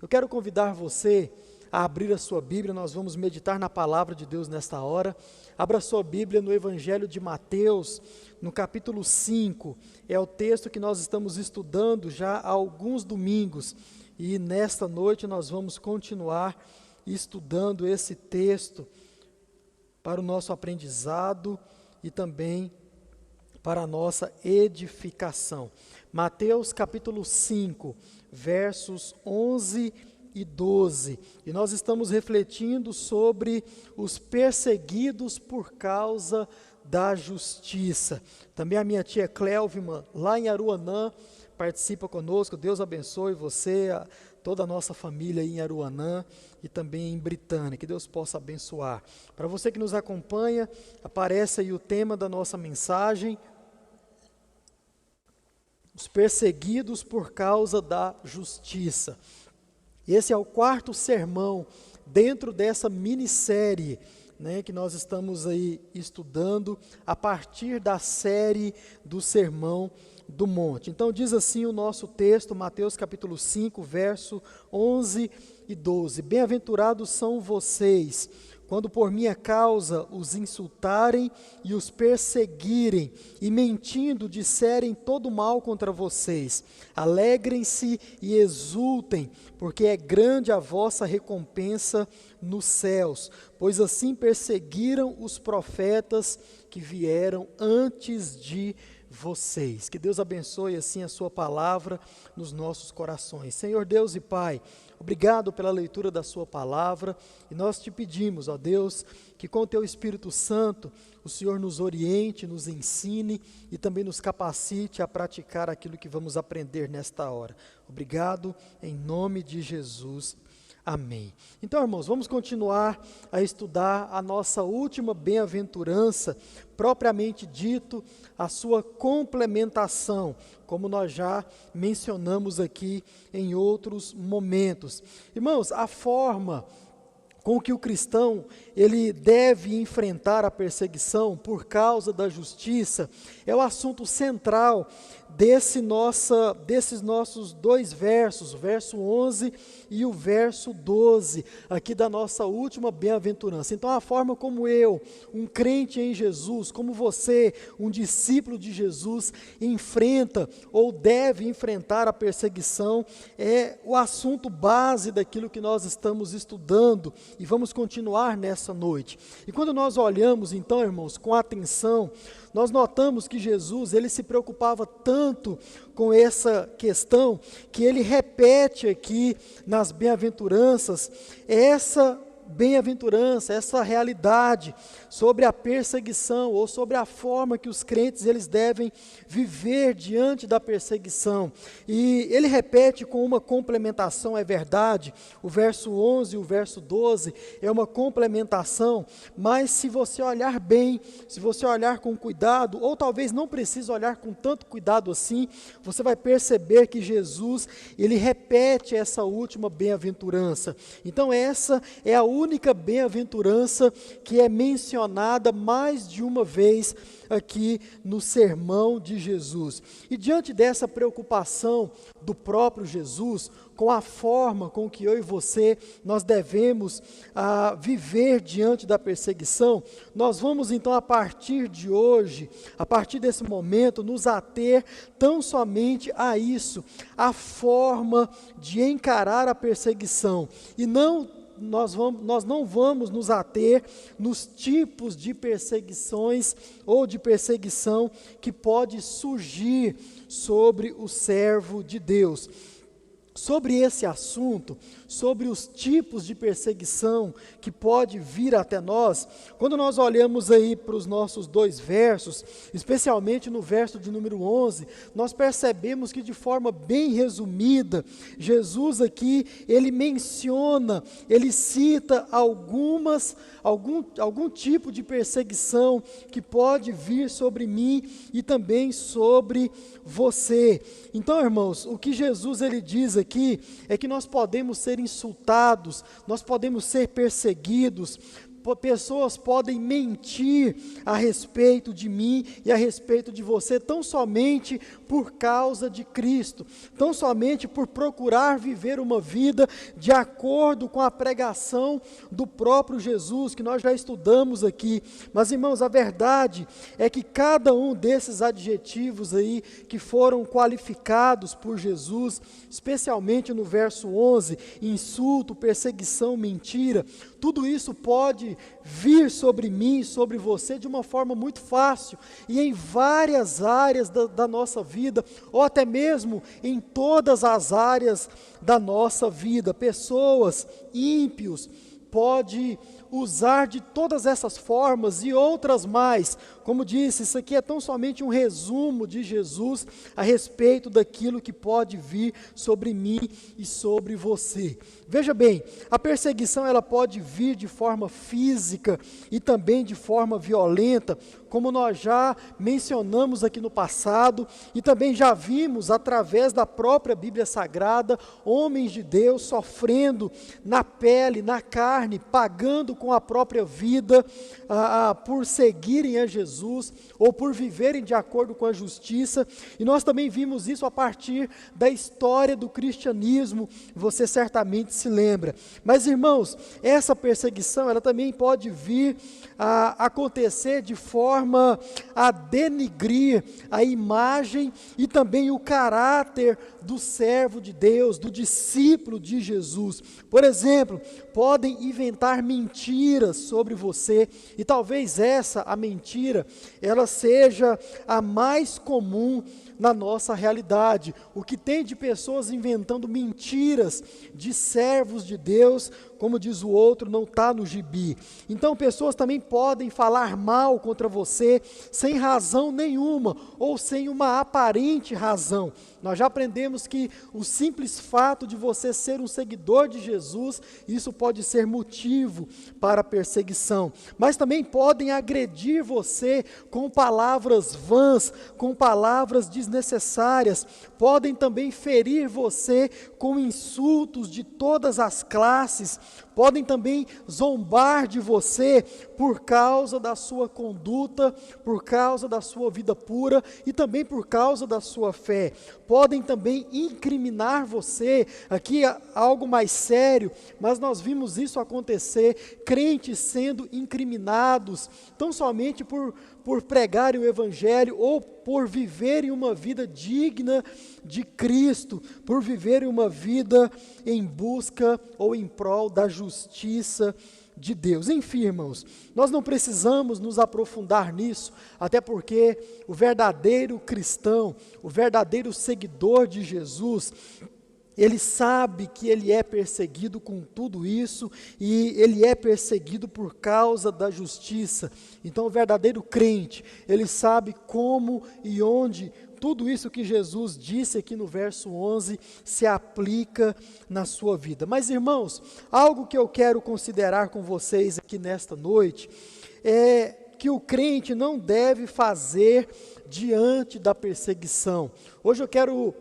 Eu quero convidar você a abrir a sua Bíblia, nós vamos meditar na palavra de Deus nesta hora. Abra a sua Bíblia no Evangelho de Mateus, no capítulo 5, é o texto que nós estamos estudando já há alguns domingos, e nesta noite nós vamos continuar estudando esse texto para o nosso aprendizado e também para a nossa edificação. Mateus capítulo 5, versos 11 e 12, e nós estamos refletindo sobre os perseguidos por causa da justiça. Também a minha tia Clélvima, lá em Aruanã, participa conosco. Deus abençoe você, toda a nossa família aí em Aruanã e também em Britânia, que Deus possa abençoar. Para você que nos acompanha, aparece aí o tema da nossa mensagem: os perseguidos por causa da justiça. Esse é o quarto sermão dentro dessa minissérie, que nós estamos aí estudando a partir da série do Sermão do Monte. Então diz assim o nosso texto, Mateus capítulo 5, verso 11 e 12. Bem-aventurados são vocês, quando por minha causa os insultarem e os perseguirem, e mentindo disserem todo mal contra vocês. Alegrem-se e exultem, porque é grande a vossa recompensa nos céus, pois assim perseguiram os profetas que vieram antes de vocês. Que Deus abençoe assim a sua palavra nos nossos corações. Senhor Deus e Pai, obrigado pela leitura da sua palavra, e nós te pedimos, ó Deus, que com o teu Espírito Santo o Senhor nos oriente, nos ensine e também nos capacite a praticar aquilo que vamos aprender nesta hora. Obrigado, em nome de Jesus. Amém. Então, irmãos, vamos continuar a estudar a nossa última bem-aventurança, propriamente dito, a sua complementação, como nós já mencionamos aqui em outros momentos. Irmãos, a forma com que o cristão ele deve enfrentar a perseguição por causa da justiça é o assunto central desses nossos dois versos, o verso 11 e o verso 12, aqui da nossa última bem-aventurança. Então, a forma como eu, um crente em Jesus, como você, um discípulo de Jesus, enfrenta ou deve enfrentar a perseguição é o assunto base daquilo que nós estamos estudando e vamos continuar nessa noite. E quando nós olhamos, então, irmãos, com atenção, nós notamos que Jesus, ele se preocupava tanto com essa questão, que ele repete aqui nas bem-aventuranças, essa bem-aventurança, essa realidade sobre a perseguição, ou sobre a forma que os crentes eles devem viver diante da perseguição. E ele repete com uma complementação, é verdade, o verso 11 e o verso 12 é uma complementação, mas se você olhar bem, se você olhar com cuidado, ou talvez não precise olhar com tanto cuidado assim, você vai perceber que Jesus, ele repete essa última bem-aventurança. Então essa é a única bem-aventurança que é mencionada mais de uma vez aqui no sermão de Jesus. E diante dessa preocupação do próprio Jesus, com a forma com que eu e você, nós devemos viver diante da perseguição, nós vamos então a partir de hoje, a partir desse momento, nos ater tão somente a isso, a forma de encarar a perseguição, e nós não vamos nos ater nos tipos de perseguições ou de perseguição que pode surgir sobre o servo de Deus. Sobre esse assunto, sobre os tipos de perseguição que pode vir até nós, quando nós olhamos aí para os nossos dois versos, especialmente no verso de número 11, nós percebemos que de forma bem resumida, Jesus aqui, ele menciona, ele cita algum tipo de perseguição que pode vir sobre mim e também sobre você. Então, irmãos, o que Jesus ele diz aqui é que nós podemos ser insultados, nós podemos ser perseguidos pessoas podem mentir a respeito de mim e a respeito de você, tão somente por causa de Cristo, tão somente por procurar viver uma vida de acordo com a pregação do próprio Jesus, que nós já estudamos aqui. Mas, irmãos, a verdade é que cada um desses adjetivos aí que foram qualificados por Jesus, especialmente no verso 11, insulto, perseguição, mentira, tudo isso pode vir sobre mim, sobre você, de uma forma muito fácil, e em várias áreas da nossa vida, ou até mesmo em todas as áreas da nossa vida. Pessoas, ímpios, pode usar de todas essas formas e outras mais. Como disse, isso aqui é tão somente um resumo de Jesus a respeito daquilo que pode vir sobre mim e sobre você. Veja bem, a perseguição ela pode vir de forma física e também de forma violenta, como nós já mencionamos aqui no passado, e também já vimos através da própria Bíblia Sagrada, homens de Deus sofrendo na pele, na carne, pagando com a própria vida por seguirem a Jesus, ou por viverem de acordo com a justiça, e nós também vimos isso a partir da história do cristianismo, você certamente se lembra. Mas, irmãos, essa perseguição, ela também pode vir a acontecer de forma a denigrir a imagem e também o caráter do servo de Deus, do discípulo de Jesus. Por exemplo, podem inventar mentiras sobre você, e talvez a mentira, ela seja a mais comum na nossa realidade. O que tem de pessoas inventando mentiras de servos de Deus, como diz o outro, não está no gibi. Então pessoas também podem falar mal contra você, sem razão nenhuma, ou sem uma aparente razão. Nós já aprendemos que o simples fato de você ser um seguidor de Jesus, isso pode ser motivo para perseguição. Mas também podem agredir você com palavras vãs, com palavras desnecessárias, podem também ferir você com insultos de todas as classes, podem também zombar de você por causa da sua conduta, por causa da sua vida pura e também por causa da sua fé. Podem também incriminar você, aqui é algo mais sério, mas nós vimos isso acontecer, crentes sendo incriminados, tão somente por pregarem o Evangelho ou por viverem uma vida digna de Cristo, por viverem uma vida em busca ou em prol da justiça de Deus. Enfim, irmãos, nós não precisamos nos aprofundar nisso, até porque o verdadeiro cristão, o verdadeiro seguidor de Jesus, ele sabe que ele é perseguido com tudo isso, e ele é perseguido por causa da justiça. Então o verdadeiro crente, ele sabe como e onde tudo isso que Jesus disse aqui no verso 11 se aplica na sua vida. Mas, irmãos, algo que eu quero considerar com vocês aqui nesta noite é que o crente não deve fazer diante da perseguição. Hoje eu quero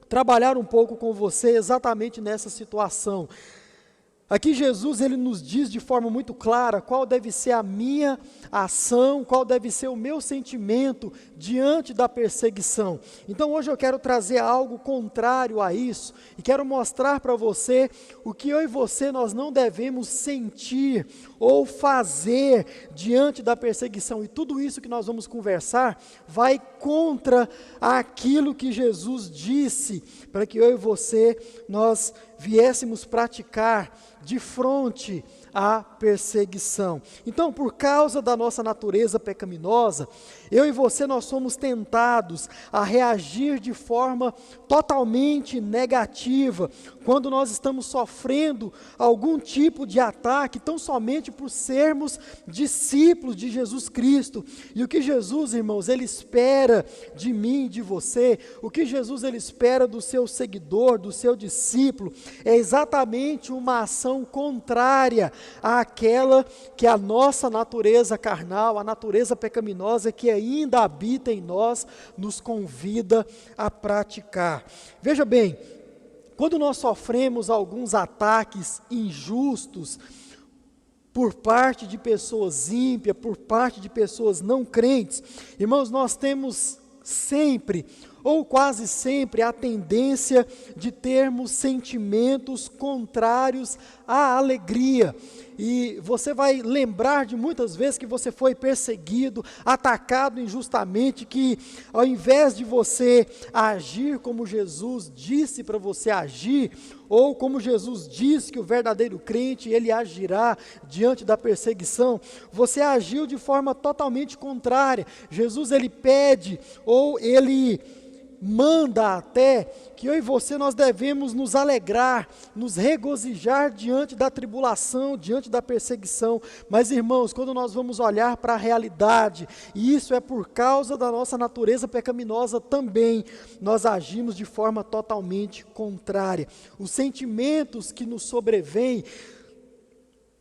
trabalhar um pouco com você exatamente nessa situação. Aqui Jesus, ele nos diz de forma muito clara qual deve ser a minha ação, qual deve ser o meu sentimento diante da perseguição. Então hoje eu quero trazer algo contrário a isso, e quero mostrar para você o que eu e você nós não devemos sentir ou fazer diante da perseguição. E tudo isso que nós vamos conversar vai contra aquilo que Jesus disse, para que eu e você nós viéssemos praticar de frente à perseguição. Então, por causa da nossa natureza pecaminosa, eu e você nós somos tentados a reagir de forma totalmente negativa quando nós estamos sofrendo algum tipo de ataque, tão somente por sermos discípulos de Jesus Cristo. E o que Jesus, irmãos, ele espera de mim e de você, o que Jesus ele espera do seu seguidor, do seu discípulo, é exatamente uma ação contrária àquela que a nossa natureza carnal, a natureza pecaminosa que ainda habita em nós, nos convida a praticar. Veja bem, quando nós sofremos alguns ataques injustos, por parte de pessoas ímpias, por parte de pessoas não crentes, irmãos, nós temos sempre, ou quase sempre, a tendência de termos sentimentos contrários à alegria. E você vai lembrar de muitas vezes que você foi perseguido, atacado injustamente, que ao invés de você agir como Jesus disse para você agir, ou como Jesus disse que o verdadeiro crente, ele agirá diante da perseguição, você agiu de forma totalmente contrária. Jesus, ele pede, ou ele manda até, que eu e você nós devemos nos alegrar, nos regozijar diante da tribulação, diante da perseguição. Mas irmãos, quando nós vamos olhar para a realidade, e isso é por causa da nossa natureza pecaminosa também, nós agimos de forma totalmente contrária. Os sentimentos que nos sobrevêm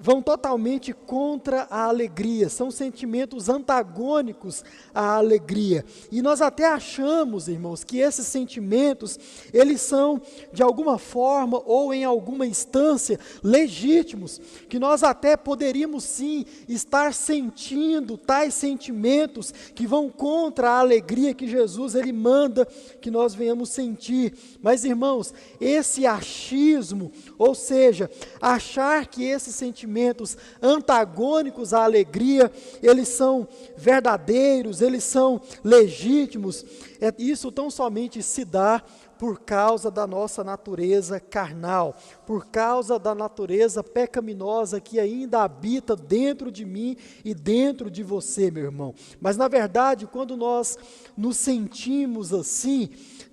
vão totalmente contra a alegria, são sentimentos antagônicos à alegria. E nós até achamos, irmãos, que esses sentimentos, eles são, de alguma forma, ou em alguma instância, legítimos, que nós até poderíamos sim, estar sentindo tais sentimentos que vão contra a alegria que Jesus, ele manda que nós venhamos sentir. Mas, irmãos, esse achismo, ou seja, achar que esses sentimentos antagônicos à alegria, eles são verdadeiros, eles são legítimos, isso tão somente se dá por causa da nossa natureza carnal, por causa da natureza pecaminosa que ainda habita dentro de mim e dentro de você, meu irmão. Mas na verdade, quando nós nos sentimos assim,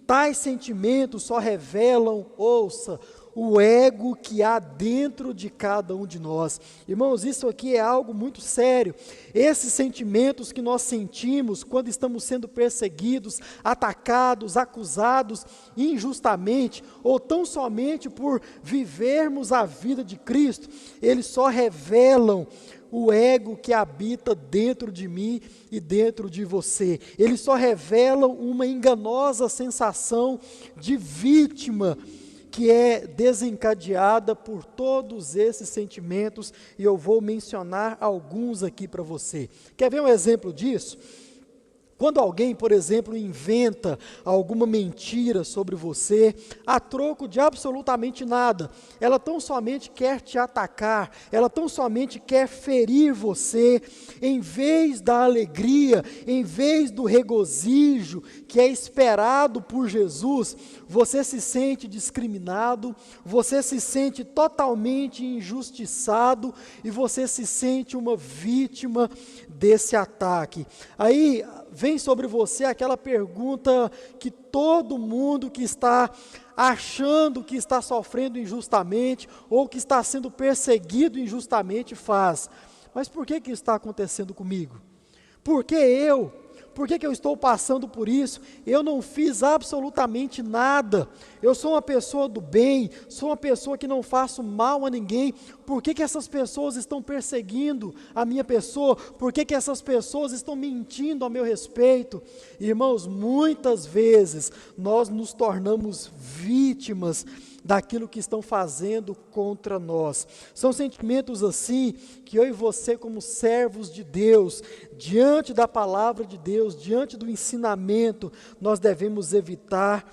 tais sentimentos só revelam, ouça, o ego que há dentro de cada um de nós. Irmãos, isso aqui é algo muito sério. Esses sentimentos que nós sentimos quando estamos sendo perseguidos, atacados, acusados injustamente, ou tão somente por vivermos a vida de Cristo, eles só revelam o ego que habita dentro de mim e dentro de você. Eles só revelam uma enganosa sensação de vítima, que é desencadeada por todos esses sentimentos, e eu vou mencionar alguns aqui para você. Quer ver um exemplo disso? Quando alguém, por exemplo, inventa alguma mentira sobre você, a troco de absolutamente nada, ela tão somente quer te atacar, ela tão somente quer ferir você, em vez da alegria, em vez do regozijo que é esperado por Jesus, você se sente discriminado, você se sente totalmente injustiçado e você se sente uma vítima desse ataque. Aí vem sobre você aquela pergunta que todo mundo que está achando que está sofrendo injustamente ou que está sendo perseguido injustamente faz. Mas por que isso está acontecendo comigo? Por que eu? Por que eu estou passando por isso? Eu não fiz absolutamente nada. Eu sou uma pessoa do bem, sou uma pessoa que não faço mal a ninguém. Por que essas pessoas estão perseguindo a minha pessoa? Por que essas pessoas estão mentindo a meu respeito? Irmãos, muitas vezes nós nos tornamos vítimas daquilo que estão fazendo contra nós. São sentimentos assim que eu e você, como servos de Deus, diante da palavra de Deus, diante do ensinamento, nós devemos evitar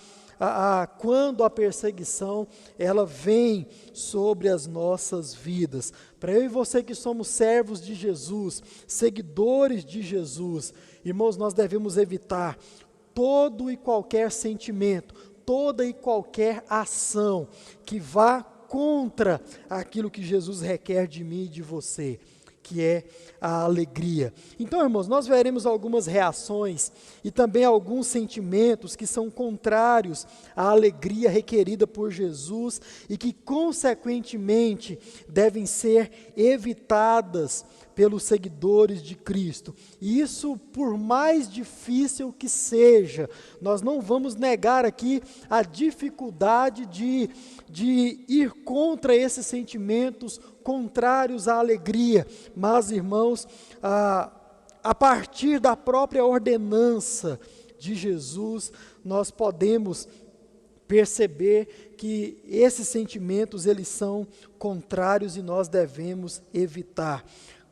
quando a perseguição ela vem sobre as nossas vidas. Para eu e você que somos servos de Jesus, seguidores de Jesus, irmãos, nós devemos evitar todo e qualquer sentimento, toda e qualquer ação que vá contra aquilo que Jesus requer de mim e de você, que é a alegria. Então, irmãos, nós veremos algumas reações e também alguns sentimentos que são contrários à alegria requerida por Jesus e que, consequentemente, devem ser evitadas pelos seguidores de Cristo. E isso, por mais difícil que seja, nós não vamos negar aqui a dificuldade de ir contra esses sentimentos contrários à alegria. Mas, irmãos, a partir da própria ordenança de Jesus, nós podemos perceber que esses sentimentos eles são contrários e nós devemos evitar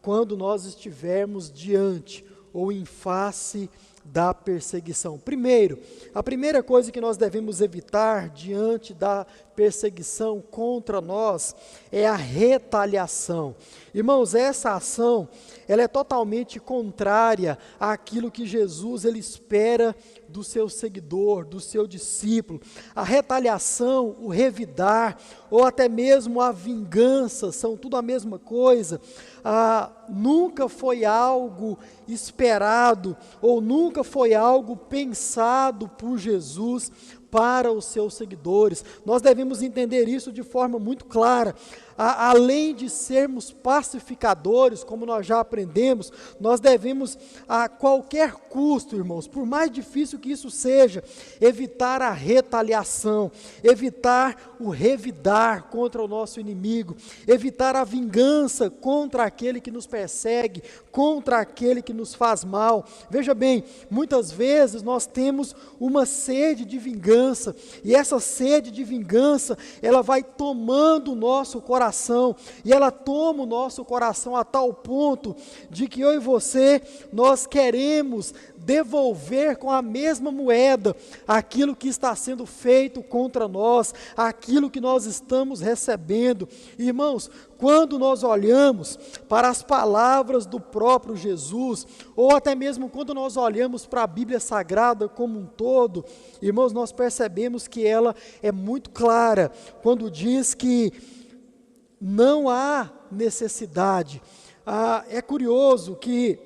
quando nós estivermos diante ou em face da perseguição. Primeiro, a primeira coisa que nós devemos evitar diante da perseguição contra nós é a retaliação. Irmãos, essa ação, ela é totalmente contrária àquilo que Jesus ele espera do seu seguidor, do seu discípulo. A retaliação, o revidar, ou até mesmo a vingança, são tudo a mesma coisa. Nunca foi algo esperado, ou nunca foi algo pensado por Jesus para os seus seguidores. Nós devemos entender isso de forma muito clara. Além de sermos pacificadores, como nós já aprendemos, nós devemos, a qualquer custo, irmãos, por mais difícil que isso seja, evitar a retaliação, evitar o revidar contra o nosso inimigo, evitar a vingança contra aquele que nos persegue, contra aquele que nos faz mal. Veja bem, muitas vezes nós temos uma sede de vingança, e essa sede de vingança, ela vai tomando o nosso coração, e ela toma o nosso coração a tal ponto de que eu e você, nós queremos devolver com a mesma moeda aquilo que está sendo feito contra nós, aquilo que nós estamos recebendo. Irmãos, quando nós olhamos para as palavras do próprio Jesus, ou até mesmo quando nós olhamos para a Bíblia Sagrada como um todo, irmãos, nós percebemos que ela é muito clara quando diz que não há necessidade. É curioso que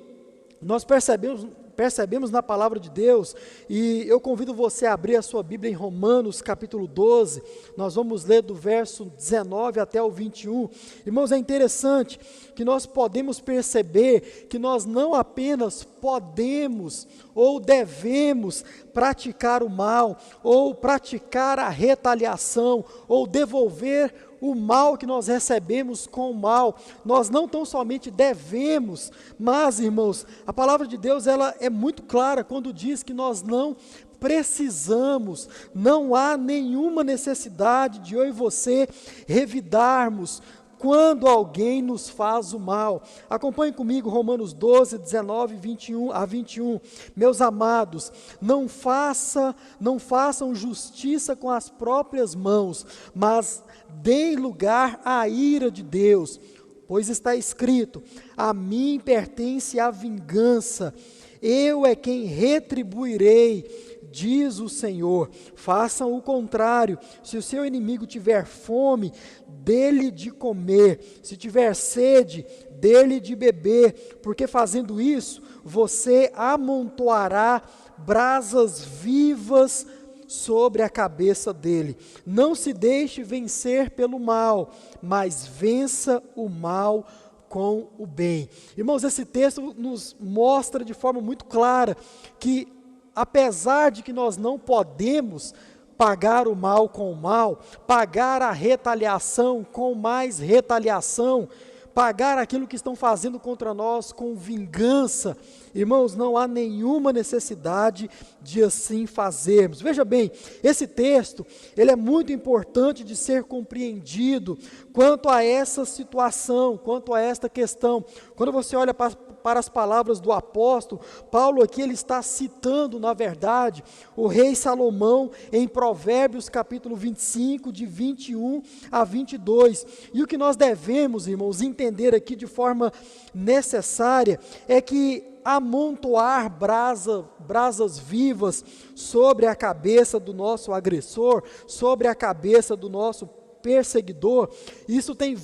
nós percebemos na palavra de Deus, e eu convido você a abrir a sua Bíblia em Romanos capítulo 12, nós vamos ler do verso 19 até o 21. Irmãos, é interessante que nós podemos perceber que nós não apenas podemos ou devemos praticar o mal, ou praticar a retaliação, ou devolver o mal que nós recebemos com o mal. Nós não tão somente devemos, mas, irmãos, a palavra de Deus ela é muito clara quando diz que nós não precisamos, não há nenhuma necessidade de eu e você revidarmos quando alguém nos faz o mal. Acompanhe comigo Romanos 12, 19, 21 a 21. Meus amados, não façam justiça com as próprias mãos, mas deem lugar à ira de Deus, pois está escrito: a mim pertence a vingança, eu é quem retribuirei, diz o Senhor. Façam o contrário. Se o seu inimigo tiver fome, dê-lhe de comer. Se tiver sede, dê-lhe de beber, porque fazendo isso, você amontoará brasas vivas sobre a cabeça dele. Não se deixe vencer pelo mal, mas vença o mal com o bem. Irmãos, esse texto nos mostra de forma muito clara que, apesar de que nós não podemos pagar o mal com o mal, pagar a retaliação com mais retaliação, pagar aquilo que estão fazendo contra nós com vingança, irmãos, não há nenhuma necessidade de assim fazermos. Veja bem, esse texto, ele é muito importante de ser compreendido quanto a essa situação, quanto a esta questão. Quando você olha para as palavras do apóstolo, Paulo aqui ele está citando, na verdade, o rei Salomão em Provérbios capítulo 25, de 21 a 22. E o que nós devemos, irmãos, entender aqui de forma necessária é que amontoar brasas vivas sobre a cabeça do nosso agressor, sobre a cabeça do nosso perseguidor, isso tem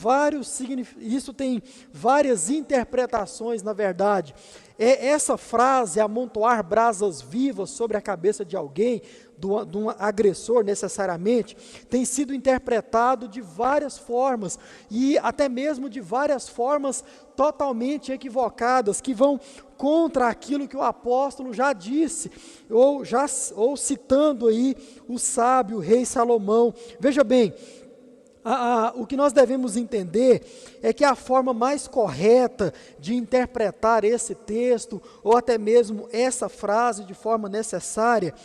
várias interpretações, na verdade. Essa frase, amontoar brasas vivas sobre a cabeça de alguém, de um agressor necessariamente, tem sido interpretado de várias formas, e até mesmo de várias formas totalmente equivocadas, que vão contra aquilo que o apóstolo já disse, ou citando aí o sábio rei Salomão. Veja bem, o que nós devemos entender é que a forma mais correta de interpretar esse texto, ou até mesmo essa frase de forma necessária,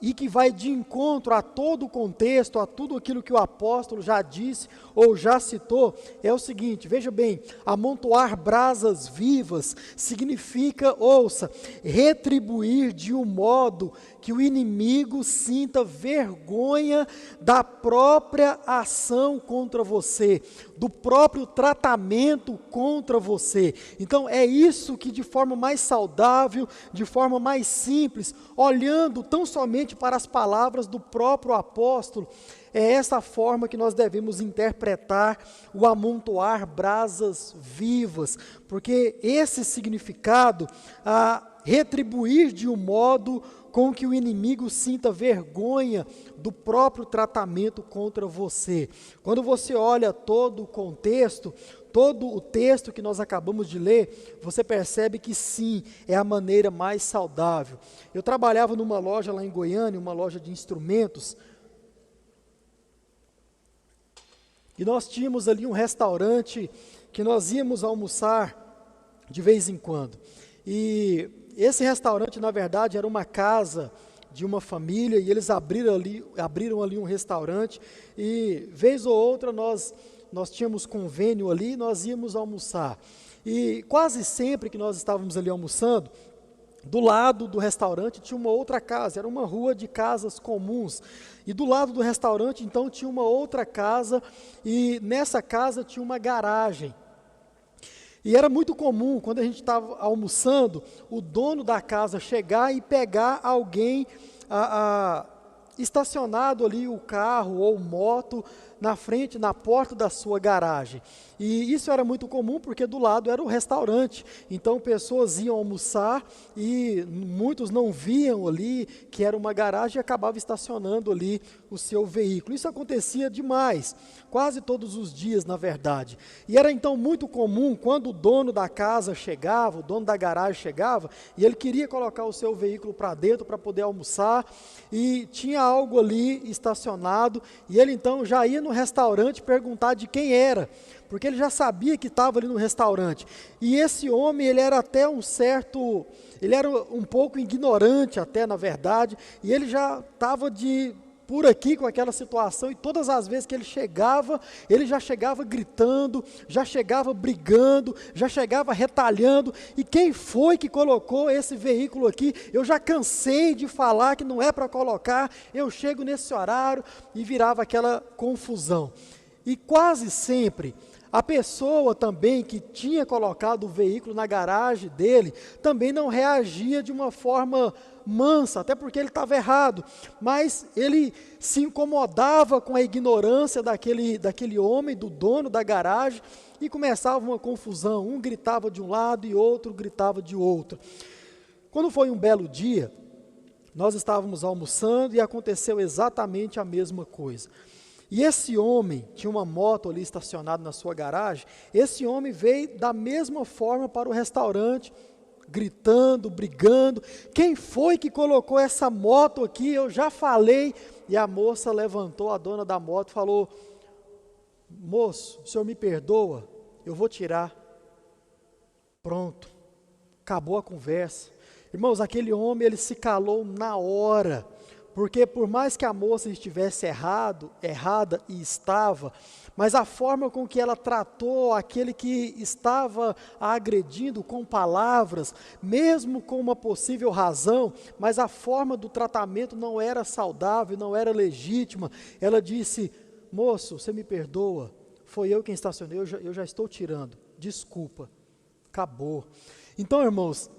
e que vai de encontro a todo o contexto, a tudo aquilo que o apóstolo já disse ou já citou, é o seguinte, veja bem, amontoar brasas vivas significa, ouça, retribuir de um modo que o inimigo sinta vergonha da própria ação contra você, do próprio tratamento contra você. Então é isso que de forma mais saudável, de forma mais simples, olhando tão somente para as palavras do próprio apóstolo, é essa forma que nós devemos interpretar o amontoar brasas vivas, porque esse significado, retribuir de um modo com que o inimigo sinta vergonha do próprio tratamento contra você. Quando você olha todo o contexto, todo o texto que nós acabamos de ler, você percebe que sim, é a maneira mais saudável. Eu trabalhava numa loja lá em Goiânia, uma loja de instrumentos, e nós tínhamos ali um restaurante que nós íamos almoçar de vez em quando. E esse restaurante, na verdade, era uma casa de uma família, e eles abriram ali um restaurante, e vez ou outra nós tínhamos convênio ali, nós íamos almoçar. E quase sempre que nós estávamos ali almoçando, do lado do restaurante tinha uma outra casa, era uma rua de casas comuns. E do lado do restaurante, então, tinha uma outra casa, e nessa casa tinha uma garagem. E era muito comum, quando a gente estava almoçando, o dono da casa chegar e pegar alguém estacionado ali, o carro ou moto, na frente, na porta da sua garagem. E isso era muito comum porque do lado era o restaurante, então pessoas iam almoçar e muitos não viam ali que era uma garagem e acabavam estacionando ali o seu veículo. Isso acontecia demais, quase todos os dias, na verdade. E era então muito comum quando o dono da casa chegava, o dono da garagem chegava, e ele queria colocar o seu veículo para dentro para poder almoçar, e tinha algo ali estacionado, e ele então já ia no restaurante perguntar de quem era, porque ele já sabia que estava ali no restaurante. E esse homem, ele era um pouco ignorante até, na verdade, e ele já estava por aqui com aquela situação, e todas as vezes que ele já chegava gritando, já chegava brigando, já chegava retalhando. E quem foi que colocou esse veículo aqui? Eu já cansei de falar que não é para colocar, eu chego nesse horário, e virava aquela confusão. E quase sempre, a pessoa também que tinha colocado o veículo na garagem dele, também não reagia de uma forma mansa, até porque ele estava errado, mas ele se incomodava com a ignorância daquele homem, do dono da garagem, e começava uma confusão, um gritava de um lado e outro gritava de outro. Quando foi um belo dia, nós estávamos almoçando e aconteceu exatamente a mesma coisa. E esse homem, tinha uma moto ali estacionada na sua garagem, esse homem veio da mesma forma para o restaurante, gritando, brigando. Quem foi que colocou essa moto aqui? Eu já falei. E a moça levantou, a dona da moto, falou: moço, o senhor me perdoa? Eu vou tirar. Pronto, acabou a conversa. Irmãos, aquele homem, ele se calou na hora, porque por mais que a moça estivesse errada e estava, mas a forma com que ela tratou aquele que estava a agredindo com palavras, mesmo com uma possível razão, mas a forma do tratamento não era saudável, não era legítima. Ela disse: moço, você me perdoa, foi eu quem estacionei, eu já estou tirando, desculpa, acabou. Então, irmãos,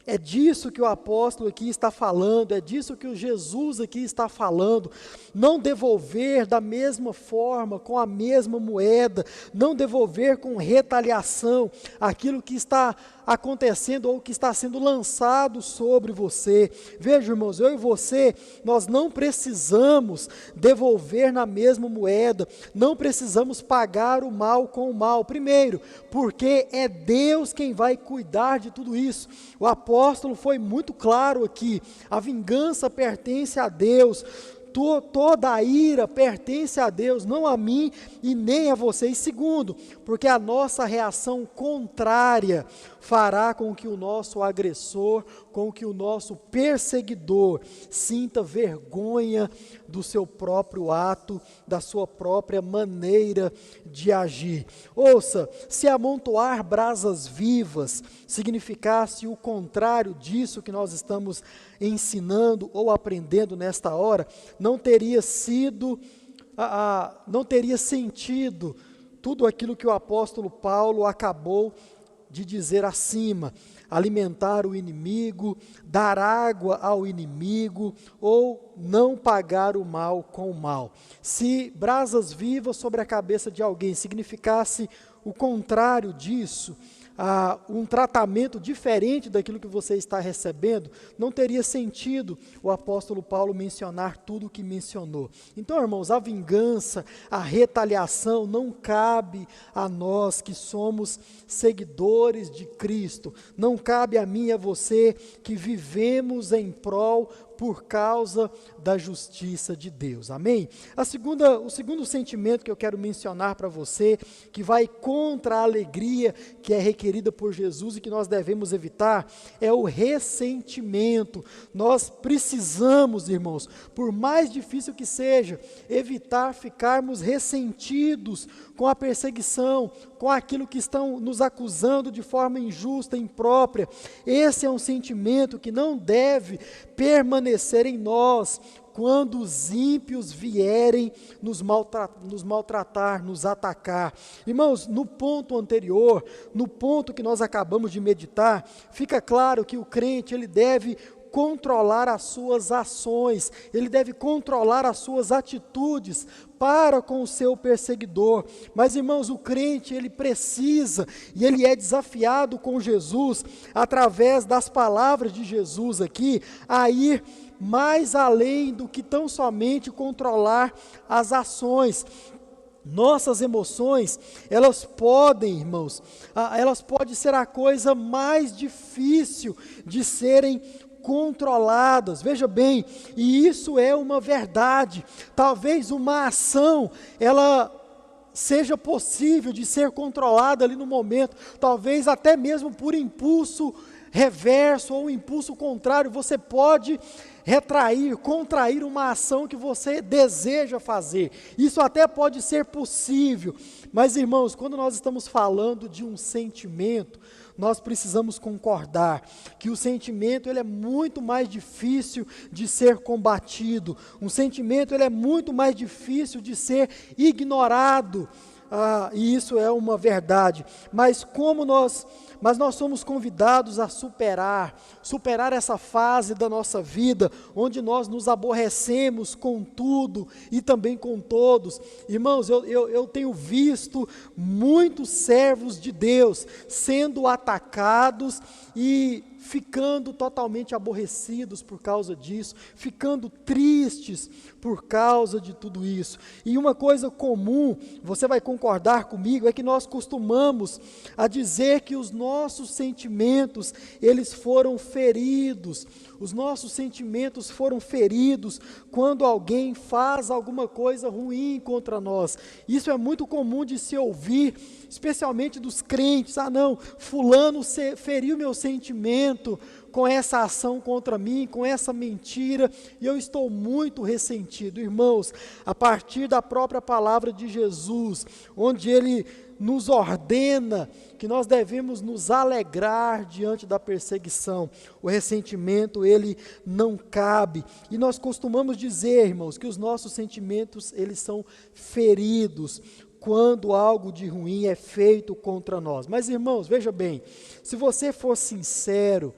é disso que o apóstolo aqui está falando, é disso que o Jesus aqui está falando. Não devolver da mesma forma, com a mesma moeda, não devolver com retaliação aquilo que está acontecendo ou que está sendo lançado sobre você. Veja, irmãos, eu e você, nós não precisamos devolver na mesma moeda, não precisamos pagar o mal com o mal. Primeiro, porque é Deus quem vai cuidar de tudo isso. O apóstolo foi muito claro aqui: a vingança pertence a Deus, toda a ira pertence a Deus, não a mim e nem a você. E segundo, porque a nossa reação contrária fará com que o nosso agressor com que o nosso perseguidor sinta vergonha do seu próprio ato, da sua própria maneira de agir. Ouça, se amontoar brasas vivas significasse o contrário disso que nós estamos ensinando ou aprendendo nesta hora, não teria sentido tudo aquilo que o apóstolo Paulo acabou de dizer acima: alimentar o inimigo, dar água ao inimigo, ou não pagar o mal com o mal. Se brasas vivas sobre a cabeça de alguém significasse o contrário disso, um tratamento diferente daquilo que você está recebendo, não teria sentido o apóstolo Paulo mencionar tudo o que mencionou. Então, irmãos, a vingança, a retaliação não cabe a nós que somos seguidores de Cristo, não cabe a mim e a você que vivemos em prol por causa da justiça de Deus, amém? O segundo sentimento que eu quero mencionar para você, que vai contra a alegria que é requerida por Jesus e que nós devemos evitar, é o ressentimento. Nós precisamos, irmãos, por mais difícil que seja, evitar ficarmos ressentidos com a perseguição, com aquilo que estão nos acusando de forma injusta, imprópria. Esse é um sentimento que não deve permanecer em nós quando os ímpios vierem nos maltratar, nos atacar. Irmãos, no ponto anterior, no ponto que nós acabamos de meditar, fica claro que o crente ele deve controlar as suas ações, ele deve controlar as suas atitudes para com o seu perseguidor. Mas, irmãos, o crente, ele precisa, e ele é desafiado com Jesus, através das palavras de Jesus aqui, a ir mais além do que tão somente controlar as ações. Nossas emoções, elas podem, irmãos, elas podem ser a coisa mais difícil de serem controladas. Veja bem, e isso é uma verdade. Talvez uma ação, ela seja possível de ser controlada ali no momento, talvez até mesmo por impulso reverso ou impulso contrário, você pode contrair uma ação que você deseja fazer. Isso até pode ser possível, mas, irmãos, quando nós estamos falando de um sentimento, nós precisamos concordar que o sentimento ele é muito mais difícil de ser combatido, um sentimento ele é muito mais difícil de ser ignorado, e isso é uma verdade, mas nós somos convidados a superar essa fase da nossa vida, onde nós nos aborrecemos com tudo e também com todos. Irmãos, eu tenho visto muitos servos de Deus sendo atacados e ficando totalmente aborrecidos por causa disso, ficando tristes por causa de tudo isso. E uma coisa comum, você vai concordar comigo, é que nós costumamos a dizer que os nossos sentimentos, eles foram feridos. Os nossos sentimentos foram feridos quando alguém faz alguma coisa ruim contra nós. Isso é muito comum de se ouvir, especialmente dos crentes. Não, fulano feriu meu sentimento com essa ação contra mim, com essa mentira, e eu estou muito ressentido. Irmãos, a partir da própria palavra de Jesus, onde Ele nos ordena que nós devemos nos alegrar diante da perseguição, o ressentimento, ele não cabe, e nós costumamos dizer, irmãos, que os nossos sentimentos, eles são feridos, quando algo de ruim é feito contra nós. Mas, irmãos, veja bem, se você for sincero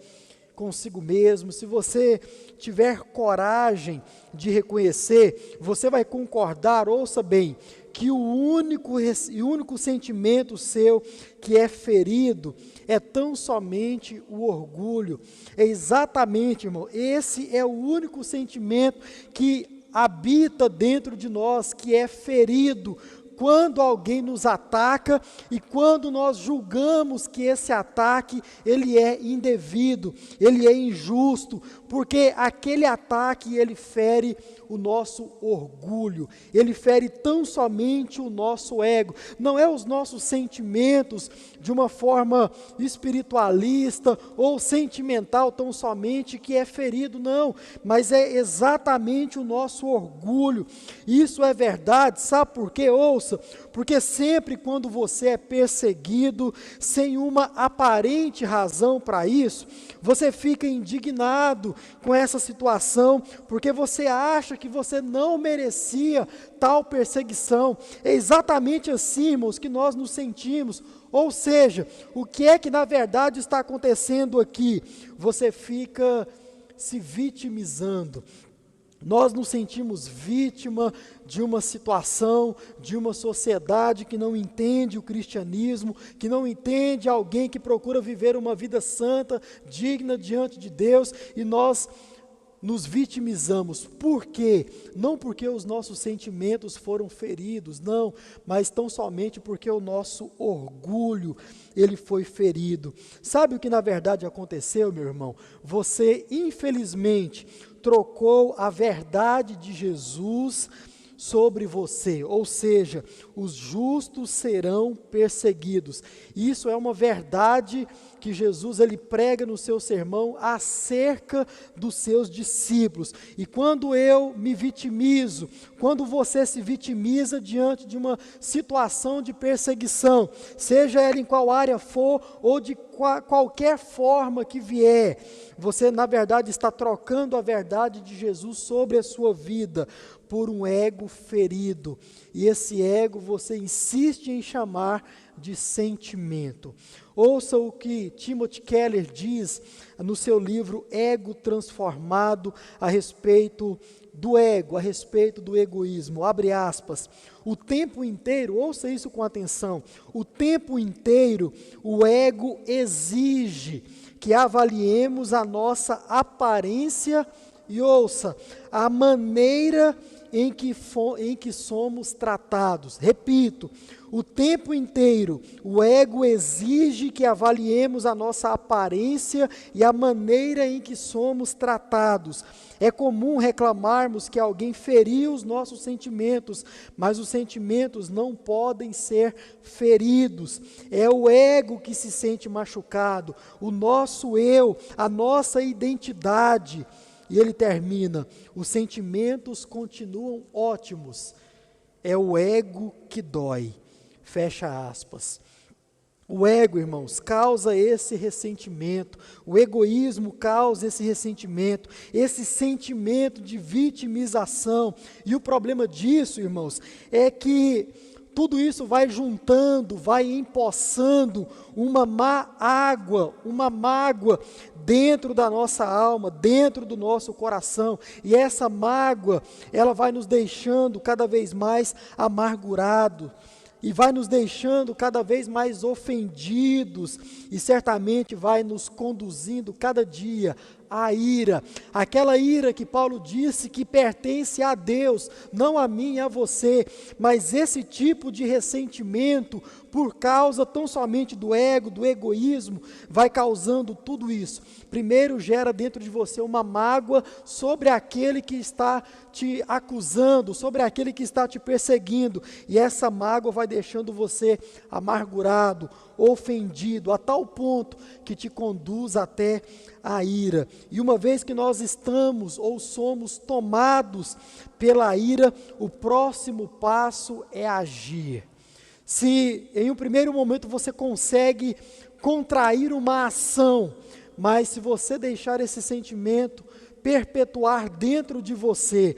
consigo mesmo, se você tiver coragem de reconhecer, você vai concordar, ouça bem, que o único sentimento seu que é ferido é tão somente o orgulho. É exatamente, irmão, esse é o único sentimento que habita dentro de nós, que é ferido quando alguém nos ataca e quando nós julgamos que esse ataque ele é indevido, ele é injusto, porque aquele ataque ele fere o nosso orgulho, ele fere tão somente o nosso ego, não é os nossos sentimentos de uma forma espiritualista ou sentimental tão somente que é ferido, não, mas é exatamente o nosso orgulho. Isso é verdade, sabe por quê? Ouça, porque sempre quando você é perseguido sem uma aparente razão para isso, você fica indignado com essa situação, porque você acha que você não merecia tal perseguição. É exatamente assim, irmãos, que nós nos sentimos. Ou seja, o que é que na verdade está acontecendo aqui? Você fica se vitimizando. Nós nos sentimos vítima de uma situação, de uma sociedade que não entende o cristianismo, que não entende alguém que procura viver uma vida santa, digna diante de Deus, e nós nos vitimizamos. Por quê? Não porque os nossos sentimentos foram feridos, não, mas tão somente porque o nosso orgulho, ele foi ferido. Sabe o que na verdade aconteceu, meu irmão? Você, infelizmente, trocou a verdade de Jesus sobre você, ou seja, os justos serão perseguidos. Isso é uma verdade que Jesus ele prega no seu sermão acerca dos seus discípulos. E quando eu me vitimizo, quando você se vitimiza diante de uma situação de perseguição, seja ela em qual área for ou de qualquer forma que vier, você na verdade está trocando a verdade de Jesus sobre a sua vida por um ego ferido, e esse ego você insiste em chamar de sentimento. Ouça o que Timothy Keller diz no seu livro Ego Transformado a respeito do ego, a respeito do egoísmo. Abre aspas. O tempo inteiro, ouça isso com atenção, o tempo inteiro o ego exige que avaliemos a nossa aparência e ouça, a maneira em que somos tratados. Repito, o tempo inteiro o ego exige que avaliemos a nossa aparência e a maneira em que somos tratados. É comum reclamarmos que alguém feriu os nossos sentimentos, mas os sentimentos não podem ser feridos. É o ego que se sente machucado, o nosso eu, a nossa identidade. E ele termina, os sentimentos continuam ótimos, é o ego que dói. Fecha aspas. O ego, irmãos, causa esse ressentimento, o egoísmo causa esse ressentimento, esse sentimento de vitimização. E o problema disso, irmãos, é que tudo isso vai juntando, vai empoçando uma mágoa dentro da nossa alma, dentro do nosso coração. E essa mágoa, ela vai nos deixando cada vez mais amargurados. E vai nos deixando cada vez mais ofendidos, e certamente vai nos conduzindo cada dia à ira, aquela ira que Paulo disse que pertence a Deus, não a mim e a você, mas esse tipo de ressentimento, por causa tão somente do ego, do egoísmo, vai causando tudo isso. Primeiro gera dentro de você uma mágoa sobre aquele que está te acusando, sobre aquele que está te perseguindo, e essa mágoa vai deixando você amargurado, ofendido, a tal ponto que te conduz até a ira. E uma vez que nós estamos ou somos tomados pela ira, o próximo passo é agir. Se em um primeiro momento você consegue contrair uma ação, mas se você deixar esse sentimento perpetuar dentro de você,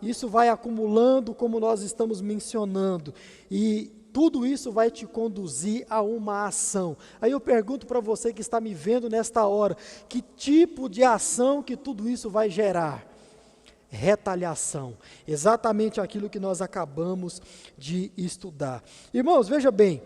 isso vai acumulando, como nós estamos mencionando, e tudo isso vai te conduzir a uma ação. Aí eu pergunto para você que está me vendo nesta hora, que tipo de ação que tudo isso vai gerar? Retaliação, exatamente aquilo que nós acabamos de estudar. Irmãos, veja bem,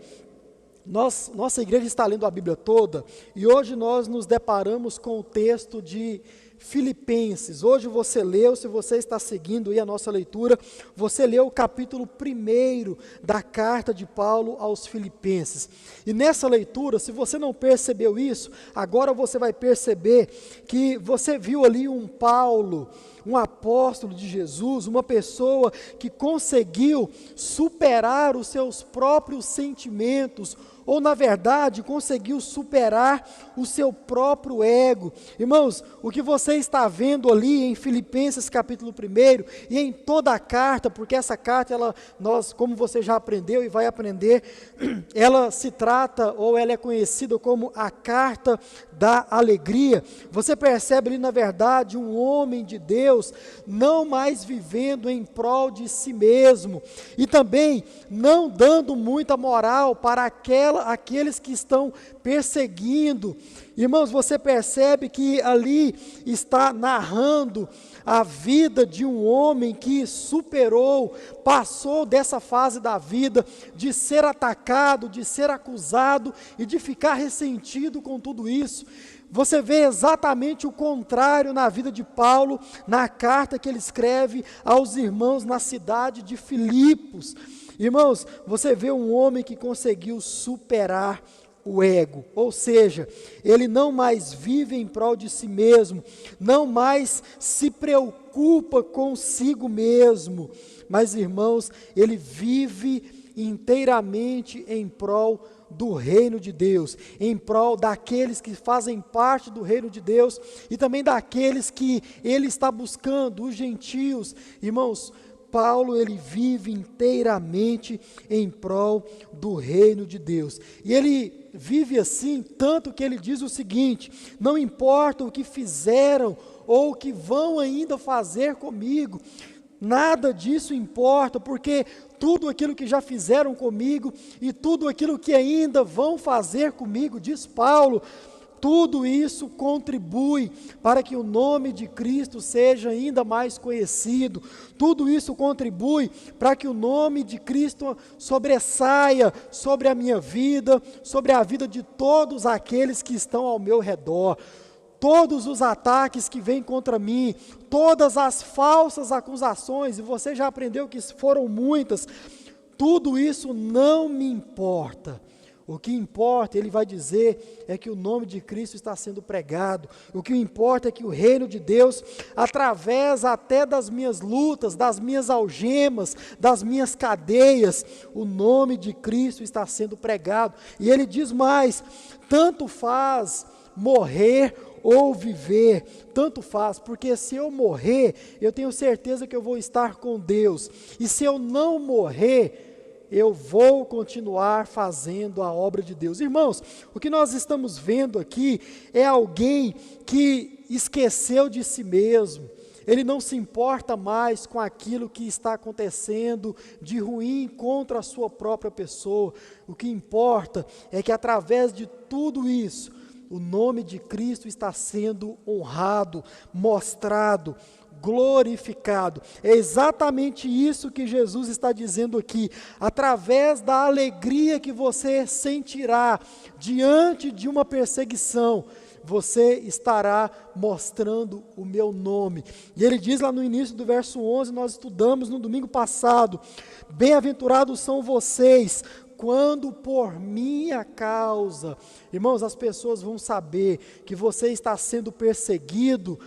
nossa igreja está lendo a Bíblia toda, e hoje nós nos deparamos com o texto de Filipenses. Hoje você leu, se você está seguindo aí a nossa leitura, você leu o capítulo 1 da carta de Paulo aos Filipenses. E nessa leitura, se você não percebeu isso, agora você vai perceber que você viu ali um Paulo, um apóstolo de Jesus, uma pessoa que conseguiu superar os seus próprios sentimentos, ou na verdade conseguiu superar o seu próprio ego. Irmãos, o que você está vendo ali em Filipenses capítulo 1 e em toda a carta, porque essa carta, nós, como você já aprendeu e vai aprender, ela se trata, ou ela é conhecida como a carta da alegria. Você percebe ali na verdade um homem de Deus, não mais vivendo em prol de si mesmo, e também não dando muita moral para aqueles que estão perseguindo. Irmãos, você percebe que ali está narrando a vida de um homem que superou, passou dessa fase da vida, de ser atacado, de ser acusado e de ficar ressentido com tudo isso. Você vê exatamente o contrário na vida de Paulo, na carta que ele escreve aos irmãos na cidade de Filipos. Irmãos, você vê um homem que conseguiu superar o ego, ou seja, ele não mais vive em prol de si mesmo, não mais se preocupa consigo mesmo, mas, irmãos, ele vive inteiramente em prol do reino de Deus, em prol daqueles que fazem parte do reino de Deus e também daqueles que ele está buscando, os gentios. Irmãos, Paulo, ele vive inteiramente em prol do reino de Deus. E ele vive assim, tanto que ele diz o seguinte: não importa o que fizeram ou o que vão ainda fazer comigo, nada disso importa, porque tudo aquilo que já fizeram comigo e tudo aquilo que ainda vão fazer comigo, diz Paulo, tudo isso contribui para que o nome de Cristo seja ainda mais conhecido. Tudo isso contribui para que o nome de Cristo sobressaia sobre a minha vida, sobre a vida de todos aqueles que estão ao meu redor. Todos os ataques que vêm contra mim, todas as falsas acusações, e você já aprendeu que foram muitas, tudo isso não me importa. O que importa, ele vai dizer, é que o nome de Cristo está sendo pregado. O que importa é que o reino de Deus, através até das minhas lutas, das minhas algemas, das minhas cadeias, o nome de Cristo está sendo pregado. E ele diz mais: tanto faz morrer ou viver, tanto faz, porque se eu morrer, eu tenho certeza que eu vou estar com Deus. E se eu não morrer, eu vou continuar fazendo a obra de Deus. Irmãos, o que nós estamos vendo aqui é alguém que esqueceu de si mesmo. Ele não se importa mais com aquilo que está acontecendo de ruim contra a sua própria pessoa. O que importa é que através de tudo isso, o nome de Cristo está sendo honrado, mostrado, glorificado. É exatamente isso que Jesus está dizendo aqui. Através da alegria que você sentirá diante de uma perseguição, você estará mostrando o meu nome. E ele diz lá no início do verso 11, nós estudamos no domingo passado: bem-aventurados são vocês, quando por minha causa. Irmãos, as pessoas vão saber que você está sendo perseguido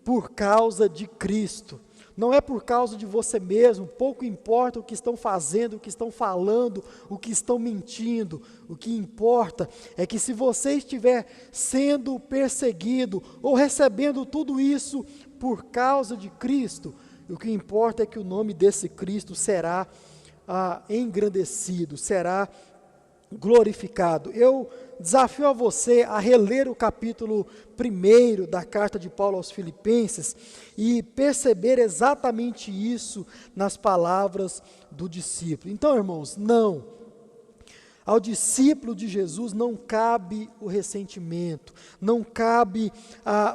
por causa de Cristo. Não é por causa de você mesmo. Pouco importa o que estão fazendo, o que estão falando, o que estão mentindo. O que importa é que se você estiver sendo perseguido ou recebendo tudo isso por causa de Cristo, o que importa é que o nome desse Cristo será engrandecido, será glorificado. Eu desafio a você a reler o capítulo 1 da carta de Paulo aos Filipenses e perceber exatamente isso nas palavras do discípulo. Então, irmãos, ao discípulo de Jesus não cabe o ressentimento, não cabe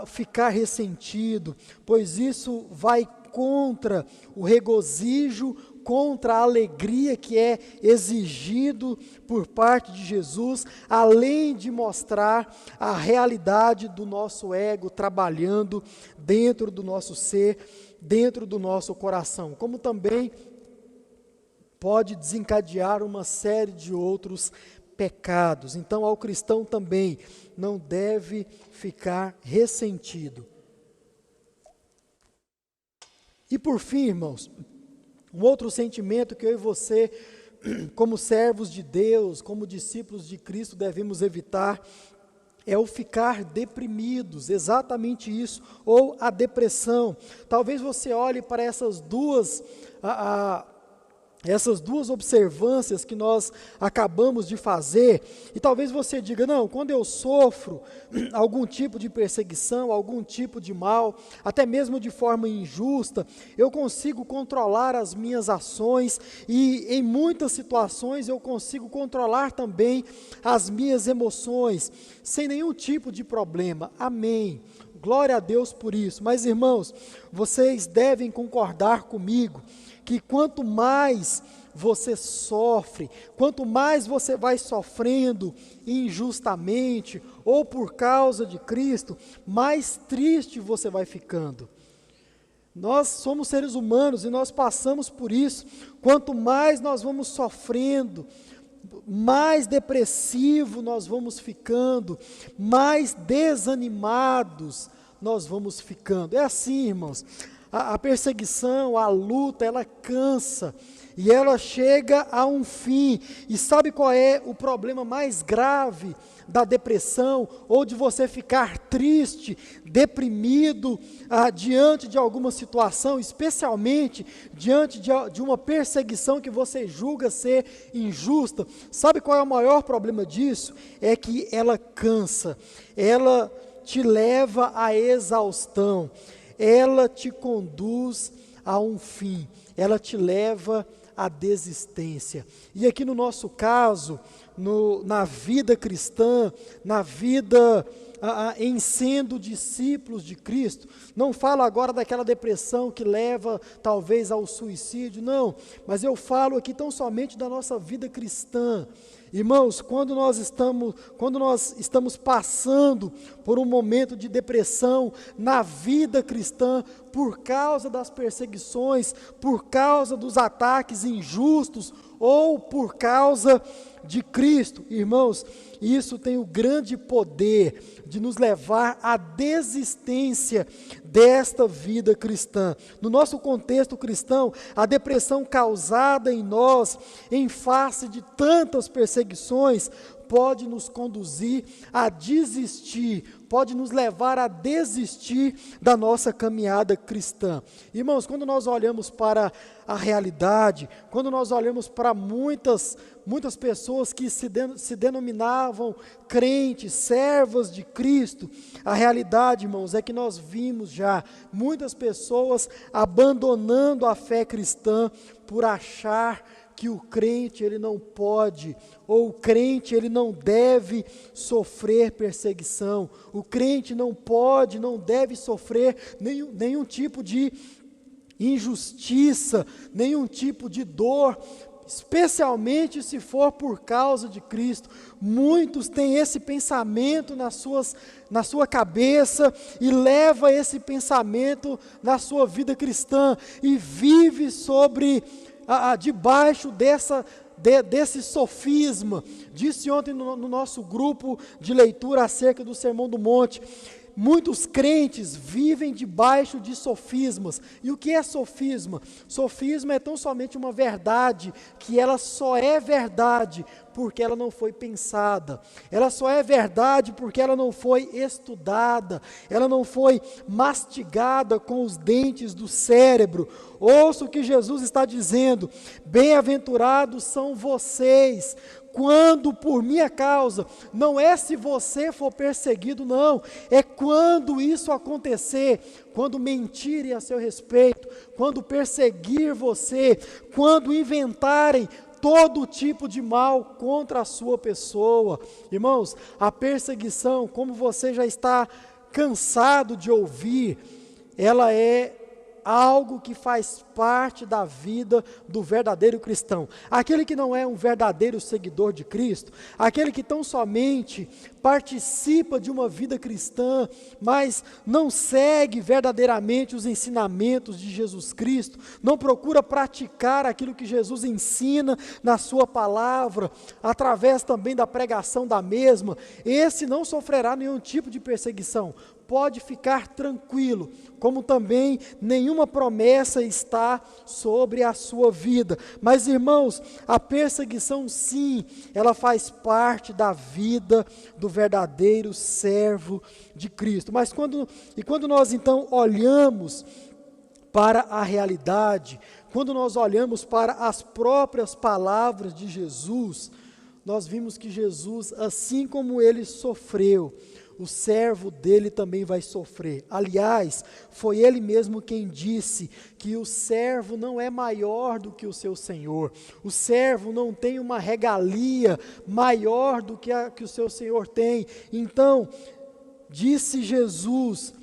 ficar ressentido, pois isso vai contra o regozijo contra a alegria que é exigido por parte de Jesus, além de mostrar a realidade do nosso ego trabalhando dentro do nosso ser, dentro do nosso coração, como também pode desencadear uma série de outros pecados. Então, ao cristão também não deve ficar ressentido. E por fim, irmãos, um outro sentimento que eu e você, como servos de Deus, como discípulos de Cristo, devemos evitar é o ficar deprimidos, exatamente isso, ou a depressão. Talvez você olhe para essas duas observâncias que nós acabamos de fazer, e talvez você diga, não, quando eu sofro algum tipo de perseguição, algum tipo de mal, até mesmo de forma injusta, eu consigo controlar as minhas ações, e em muitas situações eu consigo controlar também as minhas emoções, sem nenhum tipo de problema. Amém. Glória a Deus por isso. Mas, irmãos, vocês devem concordar comigo que quanto mais você sofre, quanto mais você vai sofrendo injustamente ou por causa de Cristo, mais triste você vai ficando. Nós somos seres humanos e nós passamos por isso. Quanto mais nós vamos sofrendo, mais depressivo nós vamos ficando, mais desanimados nós vamos ficando. É assim, irmãos. A perseguição, a luta, ela cansa e ela chega a um fim. E sabe qual é o problema mais grave da depressão ou de você ficar triste, deprimido diante de alguma situação, especialmente diante de uma perseguição que você julga ser injusta? Sabe qual é o maior problema disso? É que ela cansa, ela te leva à exaustão. Ela te conduz a um fim, ela te leva à desistência. E aqui no nosso caso, na vida cristã, na vida em sendo discípulos de Cristo, não falo agora daquela depressão que leva talvez ao suicídio, não, mas eu falo aqui tão somente da nossa vida cristã. Irmãos, quando nós estamos passando por um momento de depressão na vida cristã, por causa das perseguições, por causa dos ataques injustos, ou por causa de Cristo, irmãos, isso tem o grande poder de nos levar à desistência desta vida cristã. No nosso contexto cristão, a depressão causada em nós, em face de tantas perseguições, pode nos conduzir a desistir, pode nos levar a desistir da nossa caminhada cristã. Irmãos, quando nós olhamos para a realidade, quando nós olhamos para muitas pessoas que se denominavam crentes, servas de Cristo, a realidade, irmãos, é que nós vimos já muitas pessoas abandonando a fé cristã por achar que o crente ele não pode, ou o crente ele não deve sofrer perseguição, o crente não pode, não deve sofrer nenhum tipo de injustiça, nenhum tipo de dor, especialmente se for por causa de Cristo. Muitos têm esse pensamento na sua cabeça e leva esse pensamento na sua vida cristã e vive debaixo desse sofisma. Disse ontem no nosso grupo de leitura acerca do Sermão do Monte, muitos crentes vivem debaixo de sofismas. E o que é sofisma? Sofisma é tão somente uma verdade, que ela só é verdade porque ela não foi pensada, ela só é verdade porque ela não foi estudada, ela não foi mastigada com os dentes do cérebro. Ouça o que Jesus está dizendo: bem-aventurados são vocês, quando por minha causa, não é se você for perseguido, não, é quando isso acontecer, quando mentirem a seu respeito, quando perseguir você, quando inventarem todo tipo de mal contra a sua pessoa. Irmãos, a perseguição, como você já está cansado de ouvir, ela é algo que faz parte da vida do verdadeiro cristão. Aquele que não é um verdadeiro seguidor de Cristo, aquele que tão somente participa de uma vida cristã, mas não segue verdadeiramente os ensinamentos de Jesus Cristo, não procura praticar aquilo que Jesus ensina na sua palavra, através também da pregação da mesma, esse não sofrerá nenhum tipo de perseguição. Pode ficar tranquilo, como também nenhuma promessa está sobre a sua vida. Mas, irmãos, a perseguição, sim, ela faz parte da vida do verdadeiro servo de Cristo. Mas quando nós então olhamos para a realidade, quando nós olhamos para as próprias palavras de Jesus, nós vimos que Jesus, assim como ele sofreu, o servo dele também vai sofrer. Aliás, foi ele mesmo quem disse que o servo não é maior do que o seu senhor. O servo não tem uma regalia maior do que a que o seu senhor tem. Então, disse Jesus,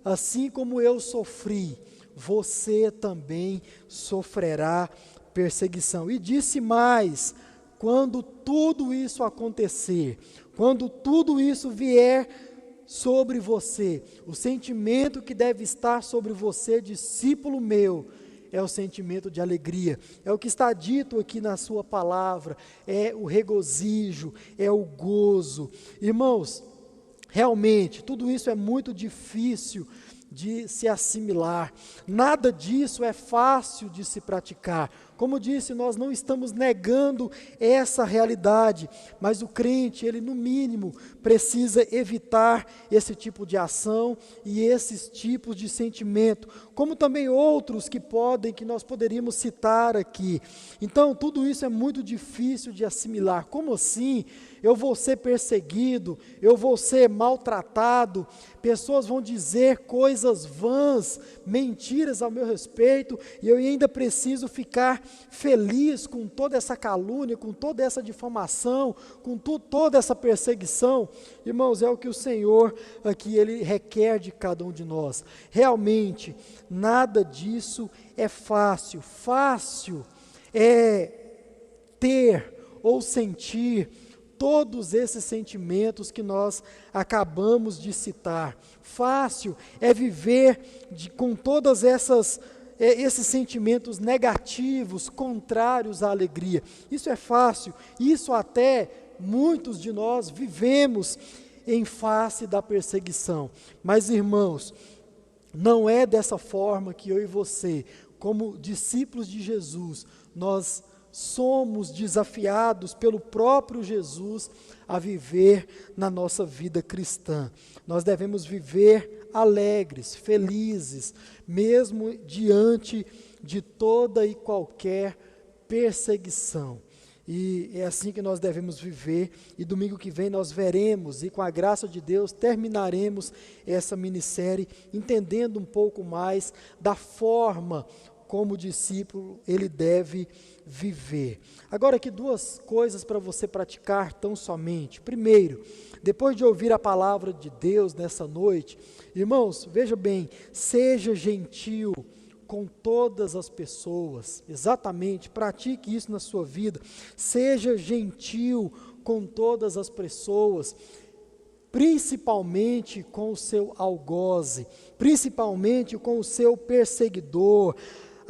assim como eu sofri, você também sofrerá perseguição. E disse mais, quando tudo isso acontecer, quando tudo isso vier sobre você, o sentimento que deve estar sobre você, discípulo meu, é o sentimento de alegria, é o que está dito aqui na sua palavra, é o regozijo, é o gozo. Irmãos, realmente, tudo isso é muito difícil de se assimilar, nada disso é fácil de se praticar. Como disse, nós não estamos negando essa realidade, mas o crente, ele no mínimo, precisa evitar esse tipo de ação e esses tipos de sentimento, como também outros que nós poderíamos citar aqui. Então, tudo isso é muito difícil de assimilar. Como assim? Eu vou ser perseguido, eu vou ser maltratado, pessoas vão dizer coisas vãs, mentiras ao meu respeito, e eu ainda preciso ficar feliz com toda essa calúnia, com toda essa difamação, com toda essa perseguição. Irmãos, é o que o Senhor aqui, Ele requer de cada um de nós. Realmente, nada disso é fácil. Fácil é ter ou sentir todos esses sentimentos que nós acabamos de citar. Fácil é viver com todas esses sentimentos negativos, contrários à alegria. Isso é fácil, isso até muitos de nós vivemos em face da perseguição. Mas, irmãos, não é dessa forma que eu e você, como discípulos de Jesus, nós somos desafiados pelo próprio Jesus a viver na nossa vida cristã. Nós devemos viver alegres, felizes, mesmo diante de toda e qualquer perseguição. E é assim que nós devemos viver, e domingo que vem nós veremos, e com a graça de Deus terminaremos essa minissérie, entendendo um pouco mais da forma como o discípulo ele deve viver. Agora aqui duas coisas para você praticar tão somente. Primeiro, depois de ouvir a palavra de Deus nessa noite, irmãos, veja bem, seja gentil com todas as pessoas, exatamente, pratique isso na sua vida, seja gentil com todas as pessoas, principalmente com o seu algoze, principalmente com o seu perseguidor.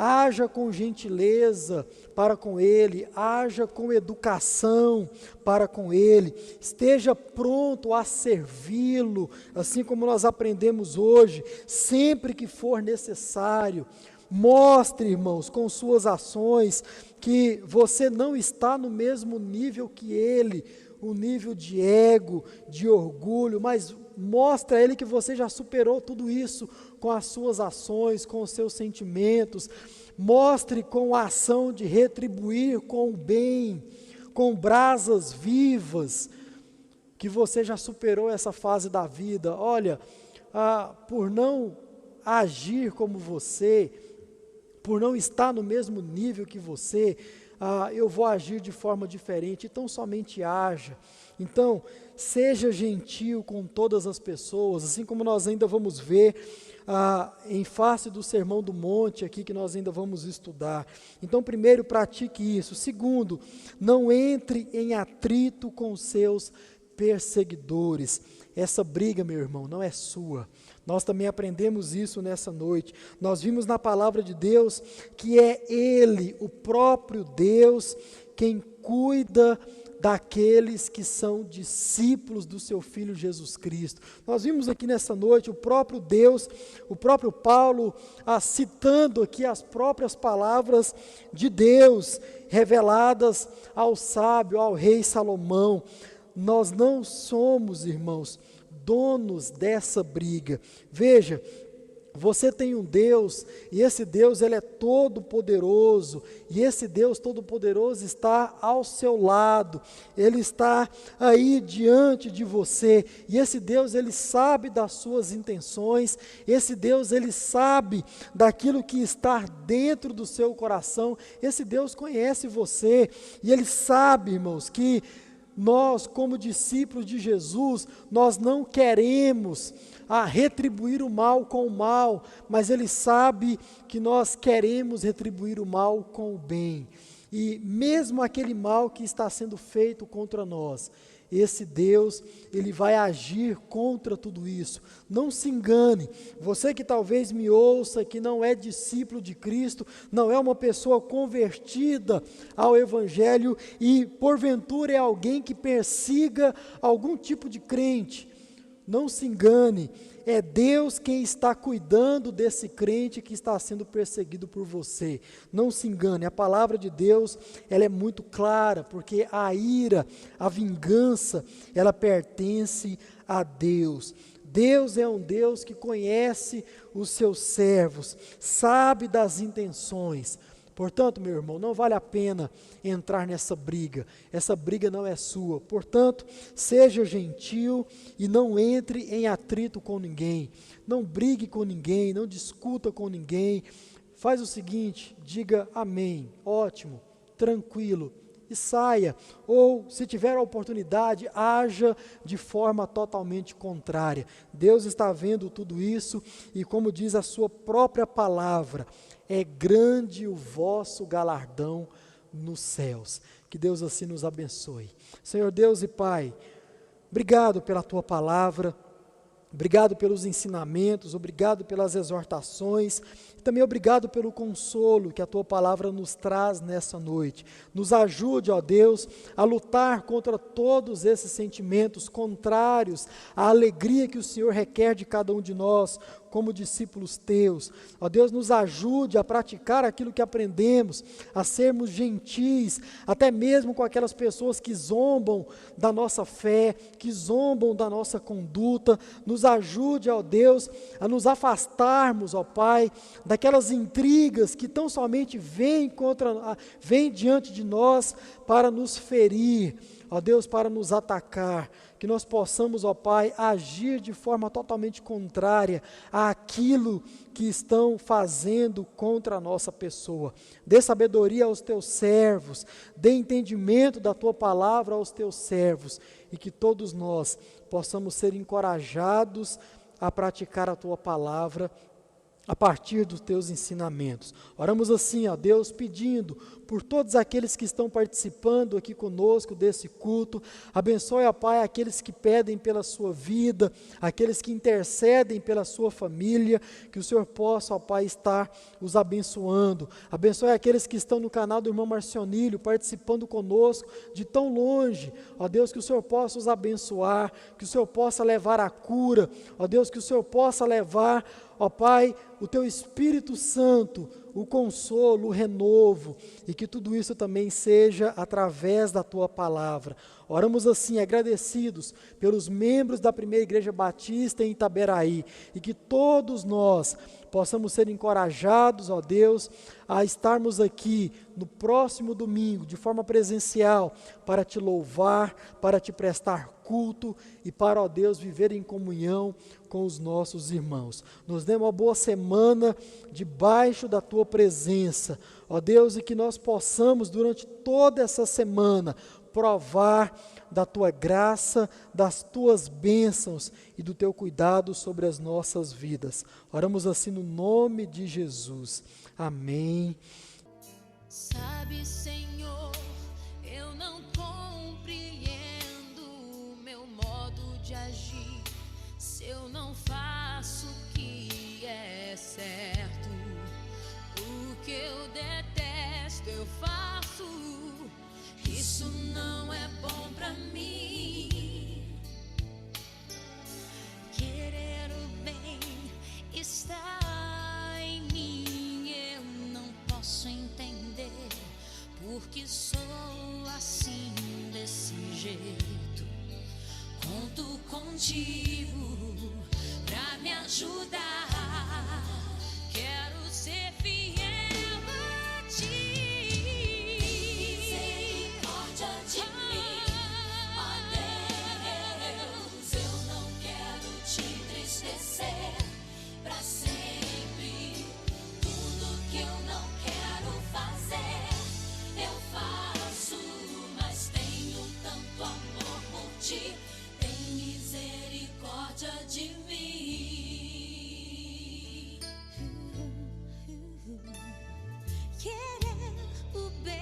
Haja com gentileza para com ele, haja com educação para com ele, esteja pronto a servi-lo, assim como nós aprendemos hoje, sempre que for necessário. Mostre, irmãos, com suas ações, que você não está no mesmo nível que ele, o nível de ego, de orgulho, mas mostre a ele que você já superou tudo isso com as suas ações, com os seus sentimentos. Mostre com a ação de retribuir com o bem, com brasas vivas, que você já superou essa fase da vida. Olha, por não agir como você, por não estar no mesmo nível que você, eu vou agir de forma diferente. Então somente haja. Então, seja gentil com todas as pessoas, assim como nós ainda vamos ver em face do Sermão do Monte aqui que nós ainda vamos estudar. Então, primeiro, pratique isso. Segundo, não entre em atrito com os seus perseguidores. Essa briga, meu irmão, não é sua. Nós também aprendemos isso nessa noite. Nós vimos na palavra de Deus que é Ele, o próprio Deus, quem cuida daqueles que são discípulos do seu Filho Jesus Cristo. Nós vimos aqui nessa noite o próprio Deus, o próprio Paulo, citando aqui as próprias palavras de Deus, reveladas ao sábio, ao rei Salomão. Nós não somos, irmãos, donos dessa briga. Veja, você tem um Deus, e esse Deus ele é todo poderoso, e esse Deus todo poderoso está ao seu lado, ele está aí diante de você, e esse Deus ele sabe das suas intenções, esse Deus ele sabe daquilo que está dentro do seu coração, esse Deus conhece você, e ele sabe, irmãos, que nós, como discípulos de Jesus, nós não queremos retribuir o mal com o mal, mas Ele sabe que nós queremos retribuir o mal com o bem. E mesmo aquele mal que está sendo feito contra nós, esse Deus, Ele vai agir contra tudo isso. Não se engane, você que talvez me ouça, que não é discípulo de Cristo, não é uma pessoa convertida ao Evangelho e porventura é alguém que persiga algum tipo de crente. Não se engane, é Deus quem está cuidando desse crente que está sendo perseguido por você. Não se engane, a palavra de Deus, ela é muito clara, porque a ira, a vingança, ela pertence a Deus. Deus é um Deus que conhece os seus servos, sabe das intenções. Portanto, meu irmão, não vale a pena entrar nessa briga. Essa briga não é sua. Portanto, seja gentil e não entre em atrito com ninguém. Não brigue com ninguém, não discuta com ninguém. Faz o seguinte, diga amém, ótimo, tranquilo e saia. Ou, se tiver a oportunidade, haja de forma totalmente contrária. Deus está vendo tudo isso e, como diz a sua própria palavra, é grande o vosso galardão nos céus. Que Deus assim nos abençoe. Senhor Deus e Pai, obrigado pela Tua palavra, obrigado pelos ensinamentos, obrigado pelas exortações, e também obrigado pelo consolo que a Tua palavra nos traz nessa noite. Nos ajude, ó Deus, a lutar contra todos esses sentimentos contrários à alegria que o Senhor requer de cada um de nós, como discípulos Teus. Ó Deus, nos ajude a praticar aquilo que aprendemos, a sermos gentis, até mesmo com aquelas pessoas que zombam da nossa fé, que zombam da nossa conduta. Nos ajude, ó Deus, a nos afastarmos, ó Pai, daquelas intrigas que tão somente vêm diante de nós para nos ferir, ó Deus, para nos atacar. Que nós possamos, ó Pai, agir de forma totalmente contrária àquilo que estão fazendo contra a nossa pessoa. Dê sabedoria aos Teus servos, dê entendimento da Tua palavra aos Teus servos, e que todos nós possamos ser encorajados a praticar a Tua palavra a partir dos Teus ensinamentos. Oramos assim, ó Deus, pedindo por todos aqueles que estão participando aqui conosco desse culto. Abençoe, ó Pai, aqueles que pedem pela sua vida, aqueles que intercedem pela sua família, que o Senhor possa, ó Pai, estar os abençoando. Abençoe aqueles que estão no canal do irmão Marcionílio, participando conosco de tão longe. Ó Deus, que o Senhor possa os abençoar, que o Senhor possa levar a cura. Ó Deus, que o Senhor possa levar, ó Pai, o Teu Espírito Santo, o consolo, o renovo, e que tudo isso também seja através da Tua palavra. Oramos assim, agradecidos pelos membros da Primeira Igreja Batista em Itaberaí, e que todos nós possamos ser encorajados, ó Deus, a estarmos aqui no próximo domingo, de forma presencial, para Te louvar, para Te prestar culto e para, ó Deus, viver em comunhão com os nossos irmãos. Nos dê uma boa semana debaixo da Tua presença, ó Deus, e que nós possamos, durante toda essa semana, provar da tua graça, das tuas bênçãos e do teu cuidado sobre as nossas vidas. Oramos assim no nome de Jesus. Amém. Sabe, Senhor, eu não compreendo o meu modo de agir se eu não faço o que é certo. O que eu detesto eu faço, isso não é bom pra mim. Querer o bem está em mim, eu não posso entender porque sou assim, desse jeito. Conto contigo pra me ajudar, quero ser fiel a ti. Misericórdia de mim, ó Deus, eu não quero te entristecer pra sempre. Tudo que eu não quero fazer, eu faço, mas tenho tanto amor por ti. Tem misericórdia de